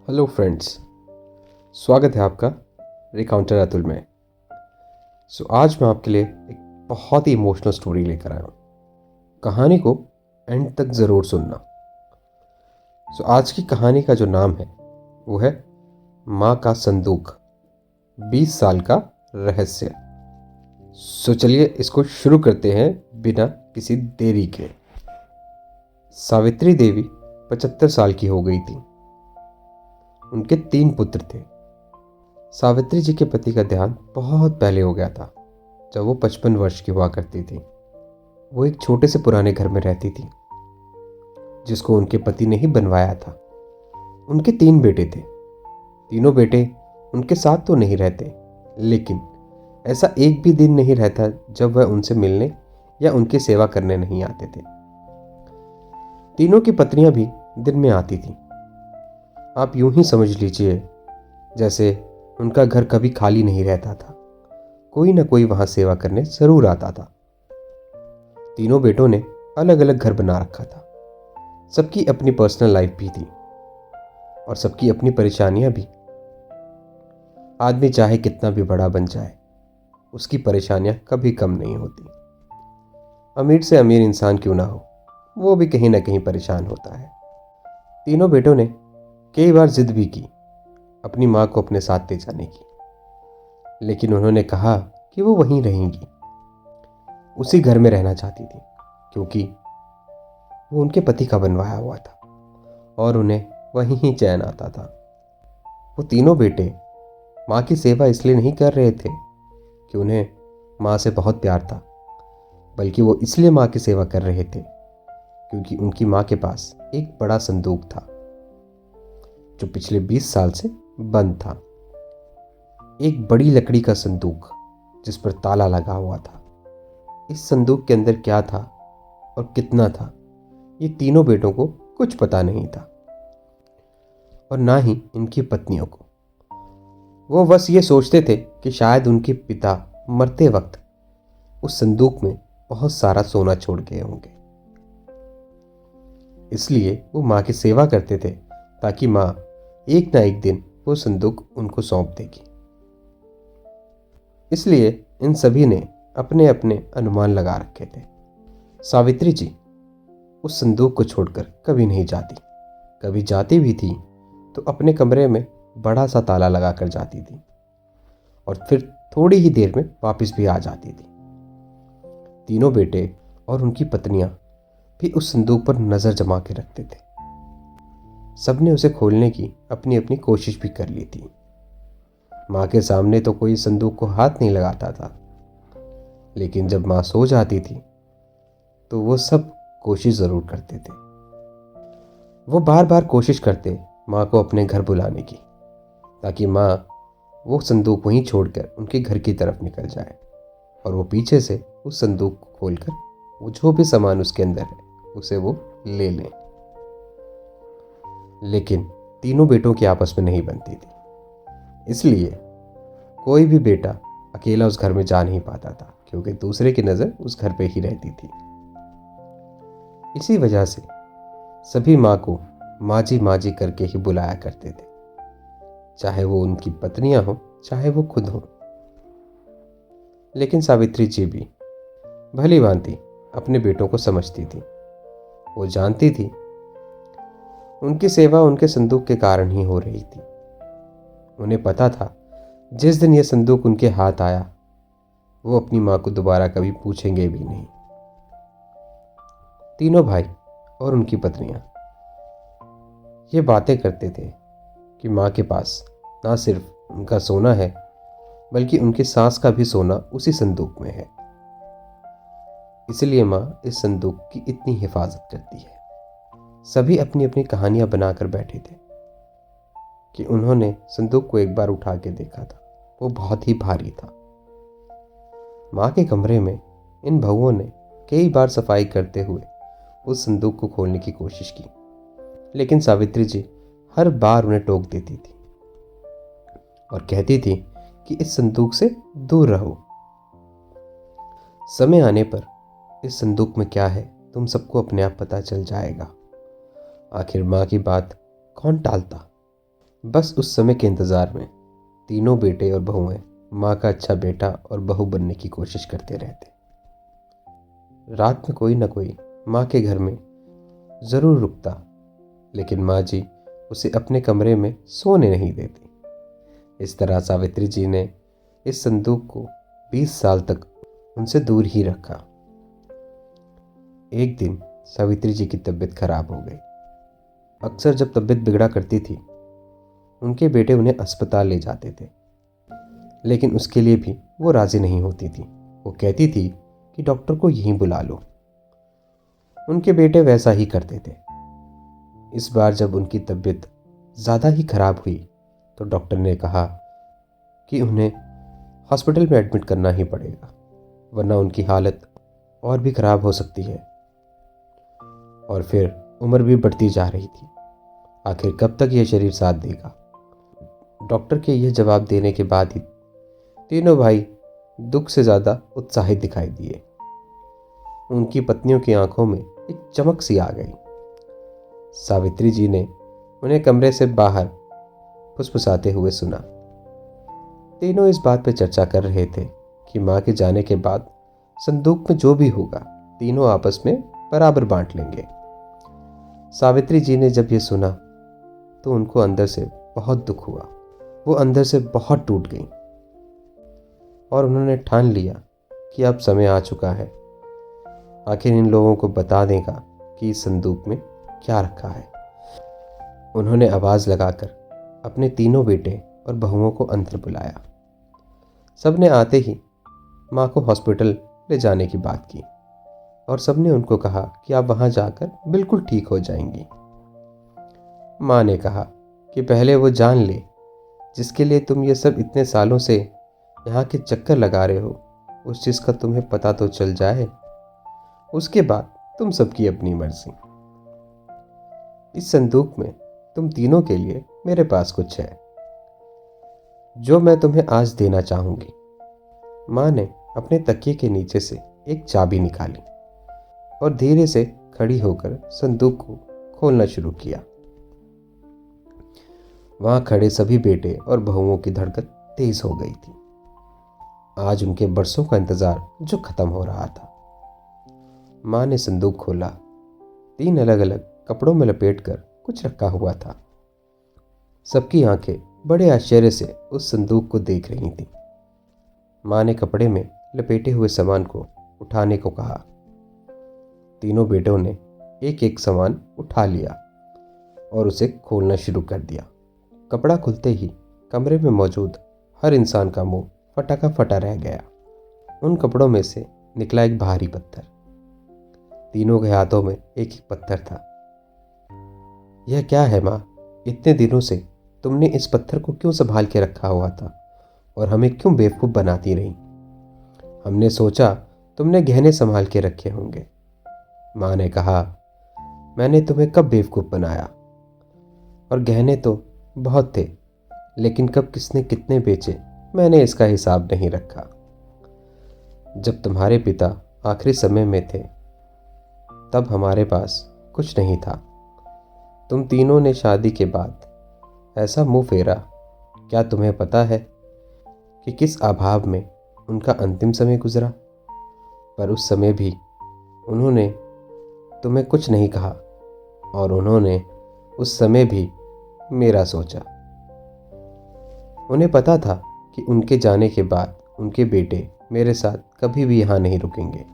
Hello friends, स्वागत है आपका रिकाउंटर अतुल में। आज मैं आपके लिए एक बहुत ही इमोशनल स्टोरी लेकर आया हूँ। कहानी को एंड तक ज़रूर सुनना। आज की कहानी का जो नाम है वो है माँ का संदूक, 20 साल का रहस्य। चलिए इसको शुरू करते हैं बिना किसी देरी के। सावित्री देवी 75 साल की हो गई थी। उनके 3 पुत्र थे। सावित्री जी के पति का देहांत बहुत पहले हो गया था, जब वो 55 वर्ष की हुआ करती थी। वो एक छोटे से पुराने घर में रहती थी, जिसको उनके पति ने ही बनवाया था। उनके 3 बेटे थे। तीनों बेटे उनके साथ तो नहीं रहते, लेकिन ऐसा एक भी दिन नहीं रहता जब वह उनसे मिलने या उनकी सेवा करने नहीं आते थे। तीनों की पत्नियां भी दिन में आती थीं। आप यूं ही समझ लीजिए जैसे उनका घर कभी खाली नहीं रहता था। कोई ना कोई वहां सेवा करने जरूर आता था। तीनों बेटों ने अलग अलग घर बना रखा था। सबकी अपनी पर्सनल लाइफ भी थी और सबकी अपनी परेशानियां भी। आदमी चाहे कितना भी बड़ा बन जाए, उसकी परेशानियां कभी कम नहीं होती। अमीर से अमीर इंसान क्यों ना हो, वो भी कहीं ना कहीं परेशान होता है। तीनों बेटों ने कई बार जिद भी की अपनी माँ को अपने साथ ले जाने की, लेकिन उन्होंने कहा कि वो वहीं रहेंगी। उसी घर में रहना चाहती थी, क्योंकि वो उनके पति का बनवाया हुआ था और उन्हें वहीं ही चैन आता था। वो तीनों बेटे माँ की सेवा इसलिए नहीं कर रहे थे कि उन्हें माँ से बहुत प्यार था, बल्कि वो इसलिए माँ की सेवा कर रहे थे क्योंकि उनकी माँ के पास एक बड़ा संदूक था, जो पिछले 20 साल से बंद था। एक बड़ी लकड़ी का संदूक जिस पर ताला लगा हुआ था। इस संदूक के अंदर क्या था और कितना था, ये तीनों बेटों को कुछ पता नहीं था, और ना ही इनकी पत्नियों को। वो बस ये सोचते थे कि शायद उनके पिता मरते वक्त उस संदूक में बहुत सारा सोना छोड़ गए होंगे। इसलिए वो माँ की सेवा करते थे, ताकि माँ एक ना एक दिन वो संदूक उनको सौंप देगी। इसलिए इन सभी ने अपने अपने अनुमान लगा रखे थे। सावित्री जी उस संदूक को छोड़कर कभी नहीं जाती। कभी जाती भी थी तो अपने कमरे में बड़ा सा ताला लगाकर जाती थी, और फिर थोड़ी ही देर में वापस भी आ जाती थी। तीनों बेटे और उनकी पत्नियां भी उस संदूक पर नजर जमा के रखते थे। सबने उसे खोलने की अपनी अपनी कोशिश भी कर ली थी। माँ के सामने तो कोई संदूक को हाथ नहीं लगाता था, लेकिन जब माँ सो जाती थी तो वो सब कोशिश जरूर करते थे। वो बार बार कोशिश करते माँ को अपने घर बुलाने की, ताकि माँ वो संदूक वहीं छोड़कर उनके घर की तरफ निकल जाए और वो पीछे से उस संदूक को खोलकर वो जो भी सामान उसके अंदर है उसे वो ले लें। लेकिन तीनों बेटों की आपस में नहीं बनती थी, इसलिए कोई भी बेटा अकेला उस घर में जा नहीं पाता था, क्योंकि दूसरे की नज़र उस घर पे ही रहती थी। इसी वजह से सभी माँ को माँ जी करके ही बुलाया करते थे, चाहे वो उनकी पत्नियां हो चाहे वो खुद हो। लेकिन सावित्री जी भी भली भांति अपने बेटों को समझती थी। वो जानती थी उनकी सेवा उनके संदूक के कारण ही हो रही थी। उन्हें पता था जिस दिन यह संदूक उनके हाथ आया, वो अपनी माँ को दोबारा कभी पूछेंगे भी नहीं। तीनों भाई और उनकी पत्नियां ये बातें करते थे कि माँ के पास ना सिर्फ उनका सोना है, बल्कि उनकी सास का भी सोना उसी संदूक में है। इसलिए माँ इस संदूक की इतनी हिफाजत करती है। सभी अपनी अपनी कहानियां बनाकर बैठे थे कि उन्होंने संदूक को एक बार उठा के देखा था। वो बहुत ही भारी था। माँ के कमरे में इन बहुओं ने कई बार सफाई करते हुए उस संदूक को खोलने की कोशिश की, लेकिन सावित्री जी हर बार उन्हें टोक देती थी और कहती थी कि इस संदूक से दूर रहो। समय आने पर इस संदूक में क्या है तुम सबको अपने आप पता चल जाएगा। आखिर माँ की बात कौन टालता। बस उस समय के इंतज़ार में तीनों बेटे और बहुएं माँ का अच्छा बेटा और बहू बनने की कोशिश करते रहते। रात में कोई ना कोई माँ के घर में ज़रूर रुकता, लेकिन माँ जी उसे अपने कमरे में सोने नहीं देती। इस तरह सावित्री जी ने इस संदूक को 20 साल तक उनसे दूर ही रखा। एक दिन सावित्री जी की तबीयत खराब हो गई। अक्सर जब तबीयत बिगड़ा करती थी, उनके बेटे उन्हें अस्पताल ले जाते थे, लेकिन उसके लिए भी वो राजी नहीं होती थी। वो कहती थी कि डॉक्टर को यहीं बुला लो। उनके बेटे वैसा ही करते थे। इस बार जब उनकी तबीयत ज़्यादा ही खराब हुई तो डॉक्टर ने कहा कि उन्हें हॉस्पिटल में एडमिट करना ही पड़ेगा, वरना उनकी हालत और भी खराब हो सकती है। और फिर उम्र भी बढ़ती जा रही थी। आखिर कब तक यह शरीर साथ देगा? डॉक्टर के यह जवाब देने के बाद ही तीनों भाई दुख से ज़्यादा उत्साहित दिखाई दिए। उनकी पत्नियों की आंखों में एक चमक सी आ गई। सावित्री जी ने उन्हें कमरे से बाहर फुसफुसाते हुए सुना। तीनों इस बात पर चर्चा कर रहे थे कि माँ के जाने के बाद संदूक में जो भी होगा तीनों आपस में बराबर बांट लेंगे। सावित्री जी ने जब ये सुना तो उनको अंदर से बहुत दुख हुआ। वो अंदर से बहुत टूट गईं और उन्होंने ठान लिया कि अब समय आ चुका है, आखिर इन लोगों को बता देगा कि इस संदूक में क्या रखा है। उन्होंने आवाज़ लगाकर अपने तीनों बेटे और बहुओं को अंदर बुलाया। सबने आते ही माँ को हॉस्पिटल ले जाने की बात की और सबने उनको कहा कि आप वहाँ जाकर बिल्कुल ठीक हो जाएंगी। माँ ने कहा कि पहले वो जान ले जिसके लिए तुम ये सब इतने सालों से यहाँ के चक्कर लगा रहे हो, उस चीज़ का तुम्हें पता तो चल जाए, उसके बाद तुम सबकी अपनी मर्जी। इस संदूक में तुम तीनों के लिए मेरे पास कुछ है जो मैं तुम्हें आज देना चाहूंगी। माँ ने अपने तकिए के नीचे से एक चाबी निकाली और धीरे से खड़ी होकर संदूक को खोलना शुरू किया। वहां खड़े सभी बेटे और बहुओं की धड़कन तेज हो गई थी। आज उनके बरसों का इंतजार जो खत्म हो रहा था। माँ ने संदूक खोला। 3 अलग अलग कपड़ों में लपेटकर कुछ रखा हुआ था। सबकी आंखें बड़े आश्चर्य से उस संदूक को देख रही थीं। माँ ने कपड़े में लपेटे हुए सामान को उठाने को कहा। तीनों बेटों ने एक एक सामान उठा लिया और उसे खोलना शुरू कर दिया। कपड़ा खुलते ही कमरे में मौजूद हर इंसान का मुंह फटा का फटा रह गया। उन कपड़ों में से निकला एक भारी पत्थर। तीनों के हाथों में एक एक पत्थर था। यह क्या है माँ? इतने दिनों से तुमने इस पत्थर को क्यों संभाल के रखा हुआ था और हमें क्यों बेवकूफ़ बनाती रही? हमने सोचा तुमने गहने संभाल के रखे होंगे। माँ ने कहा, मैंने तुम्हें कब बेवकूफ़ बनाया? और गहने तो बहुत थे, लेकिन कब किसने कितने बेचे मैंने इसका हिसाब नहीं रखा। जब तुम्हारे पिता आखिरी समय में थे तब हमारे पास कुछ नहीं था। तुम तीनों ने शादी के बाद ऐसा मुंह फेरा, क्या तुम्हें पता है कि किस अभाव में उनका अंतिम समय गुजरा? पर उस समय भी उन्होंने तुम्हें कुछ नहीं कहा और उन्होंने उस समय भी मेरा सोचा। उन्हें पता था कि उनके जाने के बाद उनके बेटे मेरे साथ कभी भी यहाँ नहीं रुकेंगे,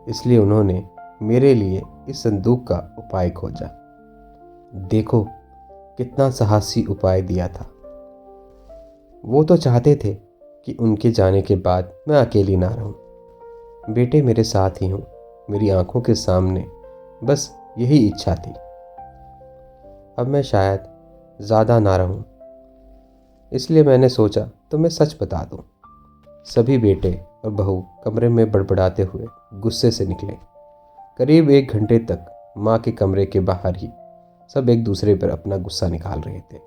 इसलिए उन्होंने मेरे लिए इस संदूक का उपाय खोजा। देखो कितना साहसी उपाय दिया था। वो तो चाहते थे कि उनके जाने के बाद मैं अकेली ना रहूं। बेटे मेरे साथ ही हों, मेरी आंखों के सामने, बस यही इच्छा थी। अब मैं शायद ज़्यादा ना रहूं, इसलिए मैंने सोचा तुम्हें सच बता दूं। सभी बेटे और बहू कमरे में बड़बड़ाते हुए गुस्से से निकले। करीब 1 घंटे तक माँ के कमरे के बाहर ही सब एक दूसरे पर अपना गुस्सा निकाल रहे थे।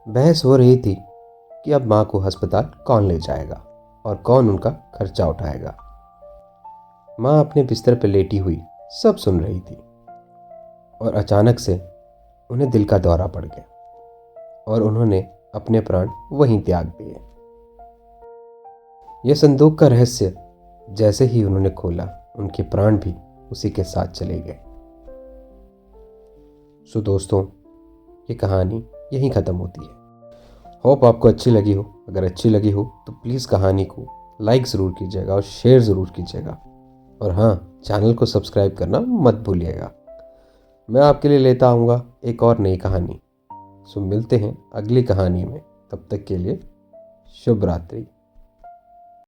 बहस हो रही थी कि अब माँ को अस्पताल कौन ले जाएगा और कौन उनका खर्चा उठाएगा। माँ अपने बिस्तर पर लेटी हुई सब सुन रही थी और अचानक से उन्हें दिल का दौरा पड़ गया। और उन्होंने अपने प्राण वहीं त्याग दिए। यह संदूक का रहस्य जैसे ही उन्होंने खोला, उनके प्राण भी उसी के साथ चले गए। सो दोस्तों, ये कहानी यहीं ख़त्म होती है। होप आपको अच्छी लगी हो। अगर अच्छी लगी हो तो प्लीज़ कहानी को लाइक ज़रूर कीजिएगा और शेयर ज़रूर कीजिएगा। और हाँ, चैनल को सब्सक्राइब करना मत भूलिएगा। मैं आपके लिए लेता आऊँगा एक और नई कहानी। सो मिलते हैं अगली कहानी में। तब तक के लिए शुभ रात्रि।